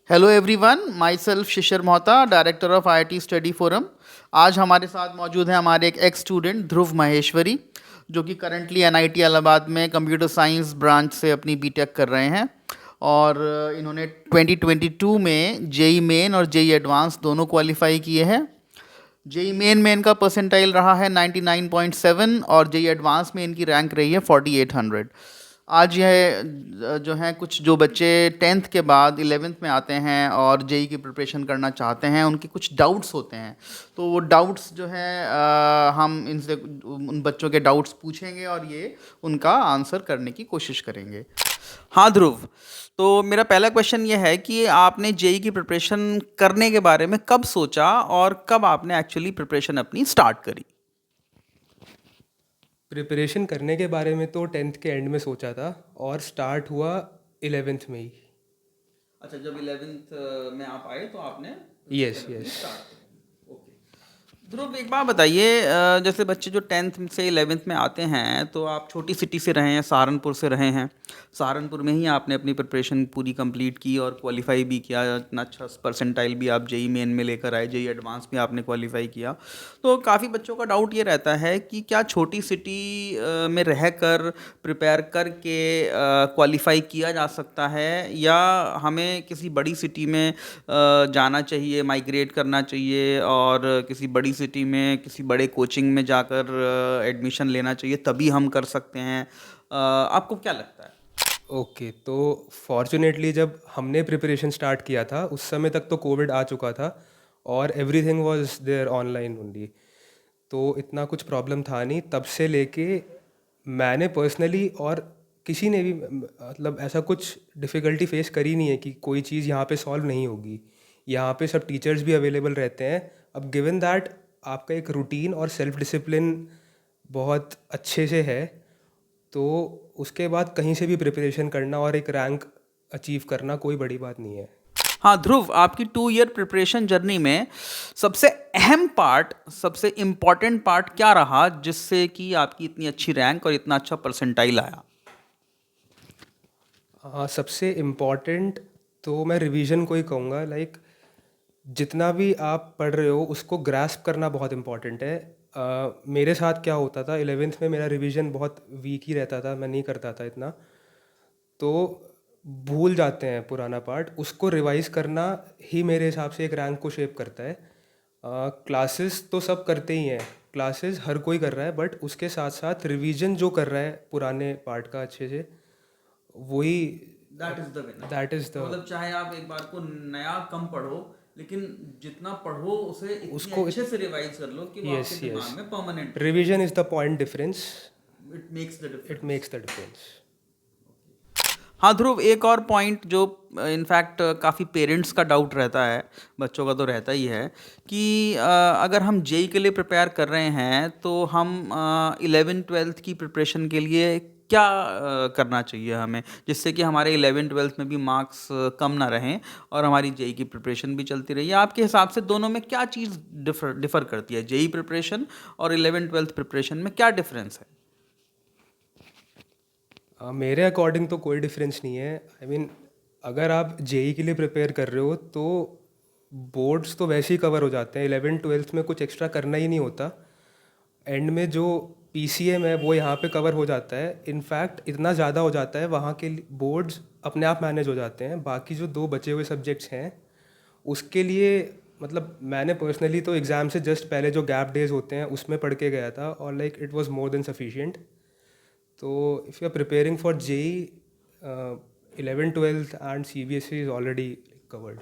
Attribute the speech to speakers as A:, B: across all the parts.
A: Hello everyone, my self Shishir Mohta, director of IIT study forum. आज हमारे साथ मौजूद हैं हमारे एक एक्स स्टूडेंट ध्रुव माहेश्वरी, जो कि करंटली एनआईटी इलाहाबाद में कंप्यूटर साइंस ब्रांच से अपनी बीटेक कर रहे हैं। और इन्होंने 2022 में जेई मेन और जेई एडवांस दोनों क्वालिफाई किए हैं। जेई मेन में इनका परसेंटाइल रहा है 99.7 और जेई एडवांस में इनकी रैंक रही है 4800। आज यह जो हैं कुछ जो बच्चे टेंथ के बाद 11th में आते हैं और जेई की प्रिपरेशन करना चाहते हैं, उनके कुछ डाउट्स होते हैं। तो वो डाउट्स जो हैं हम इनसे उन बच्चों के डाउट्स पूछेंगे और ये उनका आंसर करने की कोशिश करेंगे। हाँ ध्रुव, तो मेरा पहला क्वेश्चन ये है कि आपने जेई की प्रिपरेशन करने के बारे में कब सोचा और कब आपने एक्चुअली प्रिपरेशन अपनी स्टार्ट करी?
B: प्रिपरेशन करने के बारे में तो टेंथ के एंड में सोचा था और स्टार्ट हुआ 11th में ही।
A: अच्छा, जब 11th में आप आए तो आपने
B: यस
A: प्रिपरेशन अपनी
B: यस।
A: स्टार्ट करी। ओके ध्रुव, एक बात बताइए, जैसे बच्चे जो 10th से 11th में आते हैं तो आप छोटी सिटी से रहे हैं, सहारनपुर से रहे हैं। सहारनपुर में ही आपने अपनी प्रिपरेशन पूरी कंप्लीट की और क्वालिफाई भी किया। इतना अच्छा परसेंटाइल भी आप जेई मेन में लेकर आए, जेई एडवांस भी आपने क्वालिफाई किया। तो काफ़ी बच्चों का डाउट ये रहता है कि क्या छोटी सिटी में रहकर प्रिपेयर करके क्वालिफाई किया जा सकता है, या हमें किसी बड़ी सिटी में जाना चाहिए, माइग्रेट करना चाहिए और किसी बड़ी सिटी में किसी बड़े कोचिंग में जाकर एडमिशन लेना चाहिए, तभी हम कर सकते हैं। आपको क्या लगता है?
B: ओके, तो फॉर्चुनेटली जब हमने प्रिपरेशन स्टार्ट किया था उस समय तक तो कोविड आ चुका था और everything was there online only. तो इतना कुछ प्रॉब्लम था नहीं तब से लेके। मैंने पर्सनली और किसी ने भी मतलब ऐसा कुछ डिफ़िकल्टी फेस करी नहीं है कि कोई चीज़ यहाँ पे सॉल्व नहीं होगी। यहाँ पे सब टीचर्स भी अवेलेबल रहते हैं। अब गिवन दैट आपका एक रूटीन और सेल्फ डिसिप्लिन बहुत अच्छे से है, तो उसके बाद कहीं से भी प्रिपरेशन करना और एक रैंक अचीव करना कोई बड़ी बात नहीं है।
A: हाँ ध्रुव, आपकी 2 ईयर प्रिपरेशन जर्नी में सबसे अहम पार्ट, सबसे इम्पॉर्टेंट पार्ट क्या रहा जिससे कि आपकी इतनी अच्छी रैंक और इतना अच्छा परसेंटाइल आया?
B: हाँ, सबसे इम्पॉर्टेंट तो मैं रिवीजन को ही कहूँगा। लाइक जितना भी आप पढ़ रहे हो उसको ग्रास्प करना बहुत इम्पॉर्टेंट है। मेरे साथ क्या होता था, 11th में मेरा रिवीजन बहुत वीक ही रहता था, मैं नहीं करता था इतना। तो भूल जाते हैं पुराना पार्ट, उसको रिवाइज करना ही मेरे हिसाब से एक रैंक को शेप करता है। क्लासेस तो सब करते ही हैं, क्लासेस हर कोई कर रहा है, बट उसके साथ साथ रिवीजन जो कर रहा है पुराने पार्ट का अच्छे से, वही
A: that is the winner.
B: That is
A: तो
B: द
A: मतलब चाहे आप एक बार को नया कम पढ़ो, लेकिन जितना पढ़ो उसे इतनी
B: उसको।
A: अच्छे से रिवाइज कर लो कि वो
B: यस
A: आपके
B: यस,
A: दिमाग में परमानेंट रहे।
B: Revision is the point difference.
A: It makes the
B: it
A: difference.
B: Makes the difference.
A: हाँ ध्रुव, एक और पॉइंट जो इनफैक्ट काफ़ी पेरेंट्स का डाउट रहता है, बच्चों का तो रहता ही है, कि अगर हम जेई के लिए प्रिपेयर कर रहे हैं तो हम 11th 12th की प्रिपरेशन के लिए क्या करना चाहिए हमें, जिससे कि हमारे 11th 12th में भी मार्क्स कम ना रहें और हमारी जेई की प्रिपरेशन भी चलती रही। आपके हिसाब से दोनों में क्या चीज़ डिफर करती है, जेई प्रिपरेशन और 11th 12th प्रिपरेशन में क्या डिफरेंस है?
B: मेरे अकॉर्डिंग तो कोई डिफरेंस नहीं है। आई मीन अगर आप जेई के लिए प्रिपेयर कर रहे हो तो बोर्ड्स तो वैसे ही कवर हो जाते हैं, 11th 12th में कुछ एक्स्ट्रा करना ही नहीं होता। एंड में जो पीसीएम है वो यहाँ पे कवर हो जाता है। इनफैक्ट इतना ज़्यादा हो जाता है, वहाँ के बोर्ड्स अपने आप मैनेज हो जाते हैं। बाकी जो दो बचे हुए सब्जेक्ट्स हैं उसके लिए, मतलब मैंने पर्सनली तो एग्ज़ाम से जस्ट पहले जो गैप डेज होते हैं उसमें पढ़ के गया था और like it was more than sufficient. तो if you are preparing for JEE, 11th 12th and CBSE is already covered.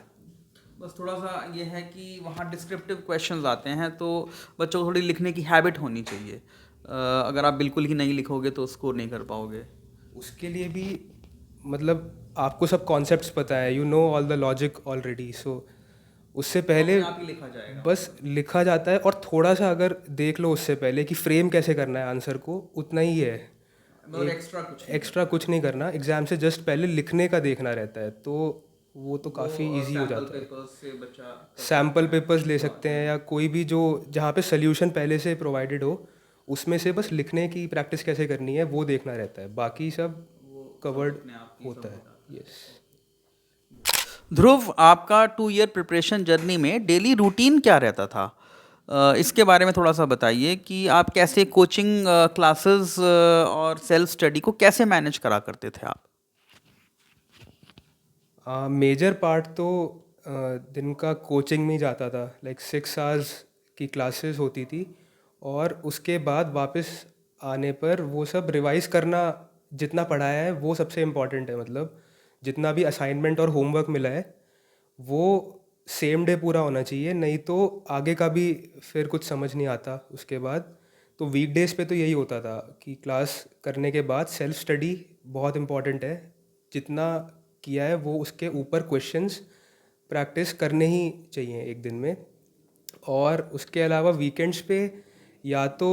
A: बस थोड़ा सा ये है कि वहाँ डिस्क्रिप्टिव क्वेश्चंस आते हैं, तो बच्चों को थोड़ी लिखने की हैबिट होनी चाहिए। अगर आप बिल्कुल ही नहीं लिखोगे तो स्कोर नहीं कर पाओगे।
B: उसके लिए भी मतलब आपको सब कॉन्सेप्ट्स पता है, you know all the logic already. So उससे
A: तो
B: पहले
A: अपने आप ही लिखा जाएगा।
B: बस लिखा जाता है और थोड़ा सा अगर देख लो उससे पहले कि फ्रेम कैसे करना है आंसर को, उतना ही है।
A: और
B: एक
A: एक्स्ट्रा कुछ नहीं
B: एक्स्ट्रा
A: करना है।
B: कुछ नहीं करना, एग्ज़ाम से जस्ट पहले लिखने का देखना रहता है, तो वो तो काफ़ी
A: वो
B: इजी हो
A: सैम्पल
B: जाता है।
A: पेपर्स से बच्चा कर
B: सैम्पल
A: सकता है,
B: पेपर्स ले सकते
A: शुरुआत
B: हैं
A: में।
B: या कोई भी जो जहाँ पे सोल्यूशन पहले से प्रोवाइडेड हो, उसमें से बस लिखने की प्रैक्टिस कैसे करनी है वो देखना रहता है, बाकी सब
A: वो सब
B: कवर्ड
A: अपने आप ही सब
B: होता
A: हो
B: है।
A: जाता है।
B: यस।
A: ध्रुव, आपका 2 ईयर प्रिपरेशन जर्नी में डेली रूटीन क्या रहता था? इसके बारे में थोड़ा सा बताइए कि आप कैसे कोचिंग क्लासेस और सेल्फ स्टडी को कैसे मैनेज करा करते थे आप?
B: मेजर पार्ट तो दिन का कोचिंग में ही जाता था। लाइक 6 आवर्स की क्लासेस होती थी, और उसके बाद वापस आने पर वो सब रिवाइज करना। जितना पढ़ाया है वो सबसे इम्पोर्टेंट है। मतलब जितना भी असाइनमेंट और होमवर्क मिला है वो सेम डे पूरा होना चाहिए, नहीं तो आगे का भी फिर कुछ समझ नहीं आता उसके बाद। तो वीकडेज पे तो यही होता था कि क्लास करने के बाद सेल्फ स्टडी बहुत इम्पॉर्टेंट है। जितना किया है वो उसके ऊपर क्वेश्चंस प्रैक्टिस करने ही चाहिए एक दिन में। और उसके अलावा वीकेंड्स पे या तो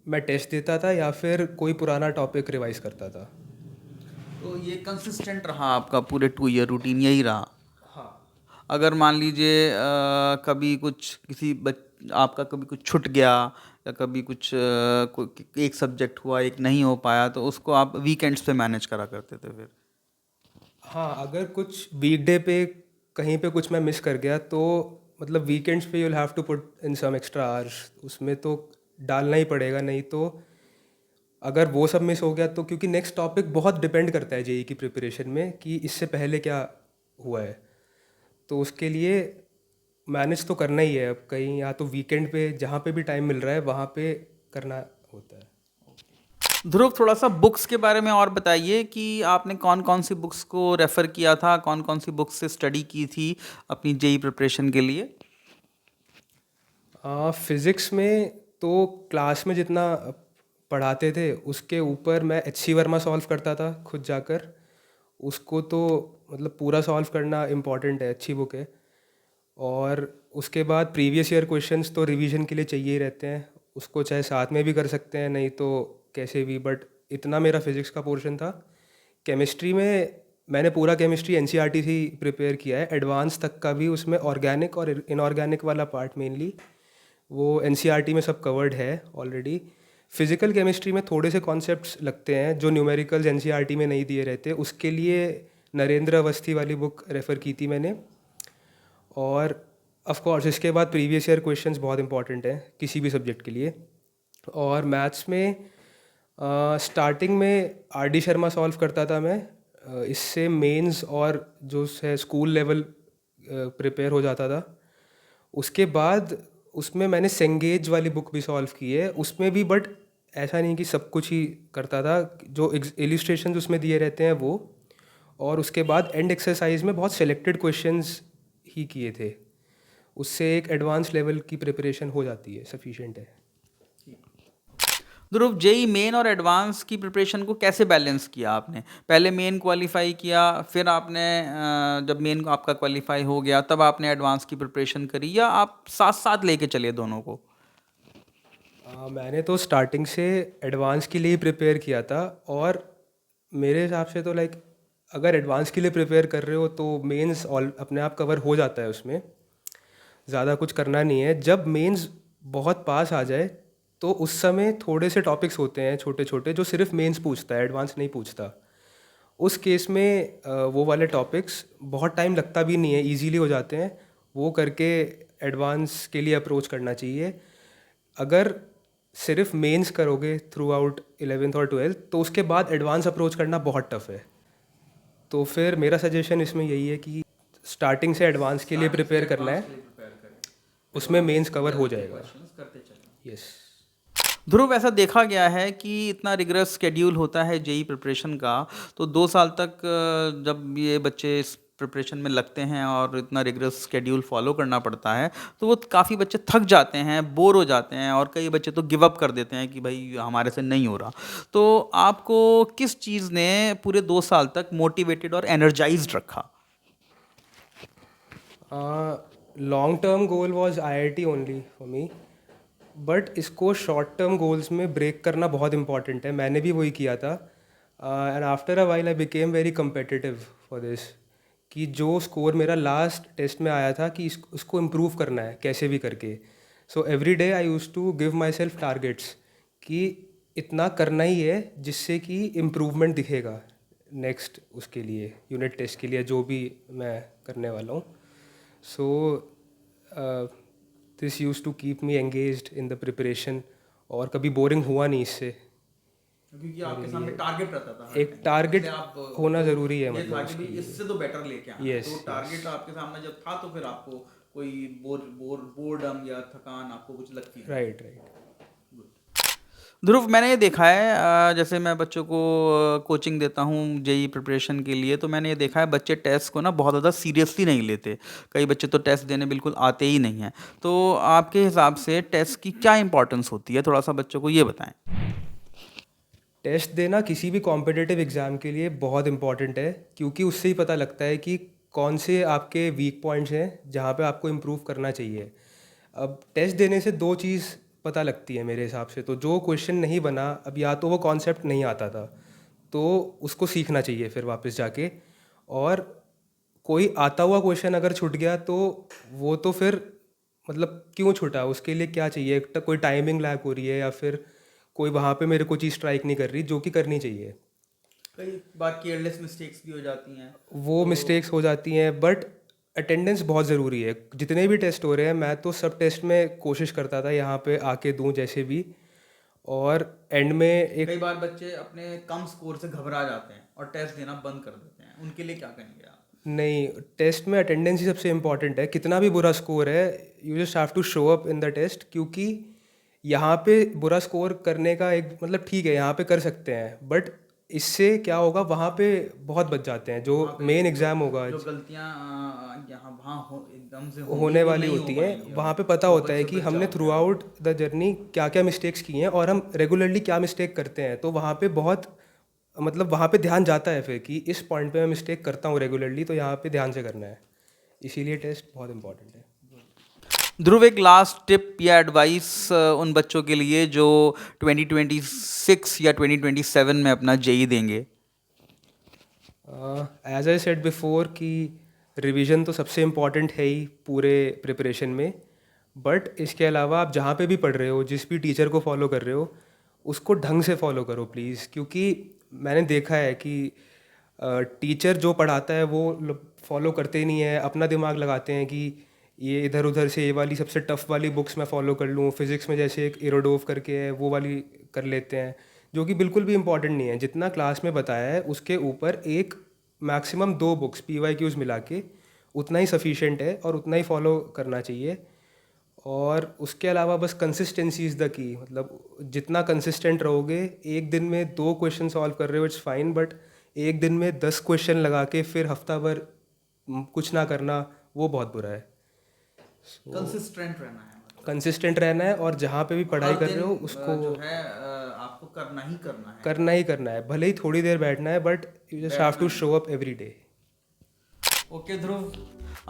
B: मैं टेस्ट देता था या फिर कोई पुराना टॉपिक रिवाइज करता था।
A: तो ये कंसिस्टेंट रहा आपका पूरे 2 ईयर रूटीन यही रहा?
B: हाँ।
A: अगर मान लीजिए कभी कुछ आपका कभी कुछ छूट गया, या कभी कुछ एक सब्जेक्ट हुआ एक नहीं हो पाया, तो उसको आप वीकेंड्स पे मैनेज करा करते थे फिर?
B: हाँ, अगर कुछ वीकडे पे कहीं पे कुछ मैं मिस कर गया तो मतलब वीकेंड्स पे you will have to put in some extra hours, उसमें तो डालना ही पड़ेगा। नहीं तो अगर वो सब मिस हो गया तो, क्योंकि नेक्स्ट टॉपिक बहुत डिपेंड करता है जेई की प्रिपरेशन में कि इससे पहले क्या हुआ है, तो उसके लिए मैनेज तो करना ही है। अब कहीं या तो वीकेंड पे जहाँ पे भी टाइम मिल रहा है वहाँ पे करना होता है।
A: ध्रुव, थोड़ा सा बुक्स के बारे में और बताइए कि आपने कौन कौन सी बुक्स को रेफ़र किया था, कौन कौन सी बुक्स से स्टडी की थी अपनी जेई प्रिपरेशन के लिए?
B: फिज़िक्स में तो क्लास में जितना पढ़ाते थे उसके ऊपर मैं एच सी वर्मा सॉल्व करता था खुद जाकर। उसको तो मतलब पूरा सॉल्व करना इम्पॉर्टेंट है, अच्छी बुक है। और उसके बाद प्रीवियस ईयर क्वेश्चंस तो रिवीजन के लिए चाहिए ही रहते हैं। उसको चाहे साथ में भी कर सकते हैं, नहीं तो कैसे भी। बट इतना मेरा फिज़िक्स का पोर्शन था। केमिस्ट्री में मैंने पूरा केमिस्ट्री एनसीईआरटी से ही प्रिपेयर किया है, एडवांस तक का भी। उसमें ऑर्गेनिक और इनऑर्गेनिक वाला पार्ट मेनली वो एनसीईआरटी में सब कवर्ड है ऑलरेडी। फिज़िकल केमिस्ट्री में थोड़े से कॉन्सेप्ट्स लगते हैं जो न्यूमेरिकल्स एनसीईआरटी में नहीं दिए रहते, उसके लिए नरेंद्र अवस्थी वाली बुक रेफ़र की थी मैंने। और ऑफ कोर्स इसके बाद प्रीवियस ईयर क्वेश्चंस बहुत इंपॉर्टेंट हैं किसी भी सब्जेक्ट के लिए। और मैथ्स में स्टार्टिंग में आर डी शर्मा सॉल्व करता था मैं। इससे मेंस और जो है स्कूल लेवल प्रिपेयर हो जाता था। उसके बाद उसमें मैंने सेंगेज वाली बुक भी सॉल्व की है उसमें भी। बट ऐसा नहीं कि सब कुछ ही करता था, जो इलिस्ट्रेशन उसमें दिए रहते हैं वो। और उसके बाद एंड एक्सरसाइज में बहुत सेलेक्टेड क्वेश्चंस ही किए थे। उससे एक एडवांस लेवल की प्रिपरेशन हो जाती है, सफिशिएंट है।
A: ध्रुव, जेई मेन और एडवांस की प्रिपरेशन को कैसे बैलेंस किया आपने? पहले मेन क्वालिफाई किया, फिर आपने जब मेन आपका क्वालिफाई हो गया तब आपने एडवांस की प्रिपरेशन करी, या आप साथ साथ लेके चले दोनों को?
B: मैंने तो स्टार्टिंग से एडवांस के लिए ही प्रिपेयर किया था। और मेरे हिसाब से तो लाइक अगर एडवांस के लिए प्रिपेयर कर रहे हो तो मेंस ऑल अपने आप कवर हो जाता है उसमें। ज़्यादा कुछ करना नहीं है। जब मेंस बहुत पास आ जाए तो उस समय थोड़े से टॉपिक्स होते हैं छोटे छोटे जो सिर्फ मेंस पूछता है, एडवांस नहीं पूछता। उस केस में वो वाले टॉपिक्स बहुत टाइम लगता भी नहीं है, इजीली हो जाते हैं। वो करके एडवांस के लिए अप्रोच करना चाहिए। अगर सिर्फ मेंस करोगे थ्रू आउट 11th और 12th तो उसके बाद एडवांस अप्रोच करना बहुत टफ है। तो फिर मेरा सजेशन इसमें यही है कि स्टार्टिंग से एडवांस के लिए प्रिपेयर करना है, उसमें मेंस कवर हो जाएगा। यस।
A: ध्रुव, ऐसा देखा गया है कि इतना रिगरस स्केड्यूल होता है जेई प्रिपरेशन का, तो 2 साल तक जब ये बच्चे इस प्रिपरेशन में लगते हैं और इतना रिगरस स्केड्यूल फॉलो करना पड़ता है, तो वो काफ़ी बच्चे थक जाते हैं, बोर हो जाते हैं, और कई बच्चे तो गिव अप कर देते हैं कि भाई हमारे से नहीं हो रहा। तो आपको किस चीज़ ने पूरे 2 साल तक मोटिवेटेड और एनर्जाइज्ड रखा?
B: Long term goal was IIT only for me. But इसको शॉर्ट टर्म गोल्स में ब्रेक करना बहुत इंपॉर्टेंट है। मैंने भी वही किया था। And after a while I became very competitive for this, कि जो स्कोर मेरा लास्ट टेस्ट में आया था कि उसको इम्प्रूव करना है कैसे भी करके। So every day I use to give myself targets कि इतना करना ही है जिससे कि इम्प्रूवमेंट दिखेगा। नेक्स्ट उसके लिए यूनिट टेस्ट के लिए जो भी मैं करने वाला हूँ. So this use to keep me engaged in the preparation, और कभी बोरिंग हुआ नहीं इससे.
A: क्योंकि आपके सामने टारगेट रहता था हर
B: एक
A: टाइम,
B: टारगेट
A: इसलिए आप
B: होना
A: तो
B: ज़रूरी है
A: ये
B: मतलब
A: था कि
B: उसके
A: भाई
B: लिए.
A: इससे तो बेटर लेके आना है।
B: Yes,
A: तो टारगेट आपके सामने जब था तो फिर आपको कोई बोर्डम या थकान आपको कुछ लगती नहीं।
B: Right right.
A: ध्रुव, मैंने ये देखा है जैसे मैं बच्चों को कोचिंग देता हूँ जेई प्रिपरेशन के लिए, तो मैंने ये देखा है बच्चे टेस्ट को ना बहुत ज़्यादा सीरियसली नहीं लेते। कई बच्चे तो टेस्ट देने बिल्कुल आते ही नहीं हैं। तो आपके हिसाब से टेस्ट की क्या इंपॉर्टेंस होती है, थोड़ा सा बच्चों को ये बताएं।
B: टेस्ट देना किसी भी कॉम्पिटिटिव एग्ज़ाम के लिए बहुत इंपॉर्टेंट है, क्योंकि उससे ही पता लगता है कि कौन से आपके वीक पॉइंट्स हैं जहाँ पे आपको इम्प्रूव करना चाहिए. अब टेस्ट देने से दो चीज़ पता लगती है मेरे हिसाब से. तो जो क्वेश्चन नहीं बना, अब या तो वो कॉन्सेप्ट नहीं आता था तो उसको सीखना चाहिए फिर वापस जाके, और कोई आता हुआ क्वेश्चन अगर छूट गया तो वो तो फिर मतलब क्यों छूटा, उसके लिए क्या चाहिए, कोई टाइमिंग लैग हो रही है या फिर कोई वहाँ पे मेरे को चीज़ स्ट्राइक नहीं कर रही जो कि करनी चाहिए.
A: कई बार केयरलेस मिस्टेक्स भी हो जाती हैं।
B: वो मिस्टेक्स हो जाती हैं, बट अटेंडेंस बहुत ज़रूरी है. जितने भी टेस्ट हो रहे हैं मैं तो सब टेस्ट में कोशिश करता था यहाँ पे आके दूं जैसे भी, और एंड में एक
A: कई बार बच्चे अपने कम स्कोर से घबरा जाते हैं और टेस्ट देना बंद कर देते हैं, उनके लिए क्या कहेंगे आप?
B: नहीं, टेस्ट में अटेंडेंस ही सबसे इम्पॉर्टेंट है. कितना भी बुरा स्कोर है, you just have to show up in the test, क्योंकि यहाँ पे बुरा स्कोर करने का एक मतलब ठीक है यहाँ पे कर सकते हैं, बट इससे क्या होगा वहाँ पे बहुत बच जाते हैं. जो मेन एग्ज़ाम होगा
A: जो गलतियाँ यहाँ वहाँ एकदम से
B: होने वाली होती हैं, वहाँ पे पता होता है कि हमने थ्रू आउट द जर्नी क्या क्या मिस्टेक्स की हैं और हम रेगुलरली क्या मिस्टेक करते हैं. तो वहाँ पे बहुत मतलब वहाँ पे ध्यान जाता है फिर कि इस पॉइंट पे मैं मिस्टेक करता हूँ रेगुलरली, तो यहाँ पे ध्यान से करना है. इसीलिए टेस्ट बहुत इंपॉर्टेंट है.
A: ध्रुव, एक लास्ट टिप या एडवाइस उन बच्चों के लिए जो 2026 या 2027 में अपना जेई देंगे।
B: एज आई सेड बिफोर कि रिवीजन तो सबसे इम्पॉर्टेंट है ही पूरे प्रिपरेशन में, बट इसके अलावा आप जहाँ पे भी पढ़ रहे हो, जिस भी टीचर को फॉलो कर रहे हो, उसको ढंग से फॉलो करो प्लीज़. क्योंकि मैंने देखा है कि टीचर जो पढ़ाता है वो फॉलो करते ही नहीं है, अपना दिमाग लगाते हैं कि ये इधर उधर से ये वाली सबसे टफ़ वाली बुक्स मैं फ़ॉलो कर लूँ. फिज़िक्स में जैसे एक इरोडोव करके है वो वाली कर लेते हैं, जो कि बिल्कुल भी इम्पॉर्टेंट नहीं है. जितना क्लास में बताया है उसके ऊपर एक मैक्सिमम 2 बुक्स PYQs मिला के उतना ही सफिशिएंट है और उतना ही फॉलो करना चाहिए. और उसके अलावा बस कंसिस्टेंसी इज़ द की. मतलब जितना कंसिस्टेंट रहोगे, एक दिन में 2 क्वेश्चन सॉल्व कर रहे हो इट्स फाइन, बट एक दिन में 10 क्वेश्चन लगा के फिर हफ्ता भर कुछ ना करना, वो बहुत बुरा है.
A: कंसिस्टेंट रहना है, मतलब
B: कंसिस्टेंट रहना है, और जहाँ पे भी पढ़ाई
A: हर
B: कर रहे हो
A: दिन
B: उसको
A: जो है आपको करना ही करना है।
B: करना ही करना है. भले ही थोड़ी देर बैठना है, but you just have to show up every day.
A: Okay Dhruv,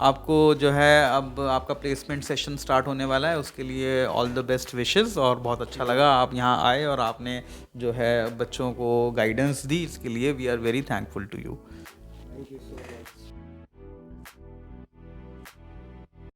A: आपको जो है अब आपका प्लेसमेंट सेशन स्टार्ट होने वाला है, उसके लिए ऑल द बेस्ट विशेस, और बहुत अच्छा लगा आप यहाँ आए और आपने जो है बच्चों को गाइडेंस दी, इसके लिए we are very thankful to you.
B: Thank you so much.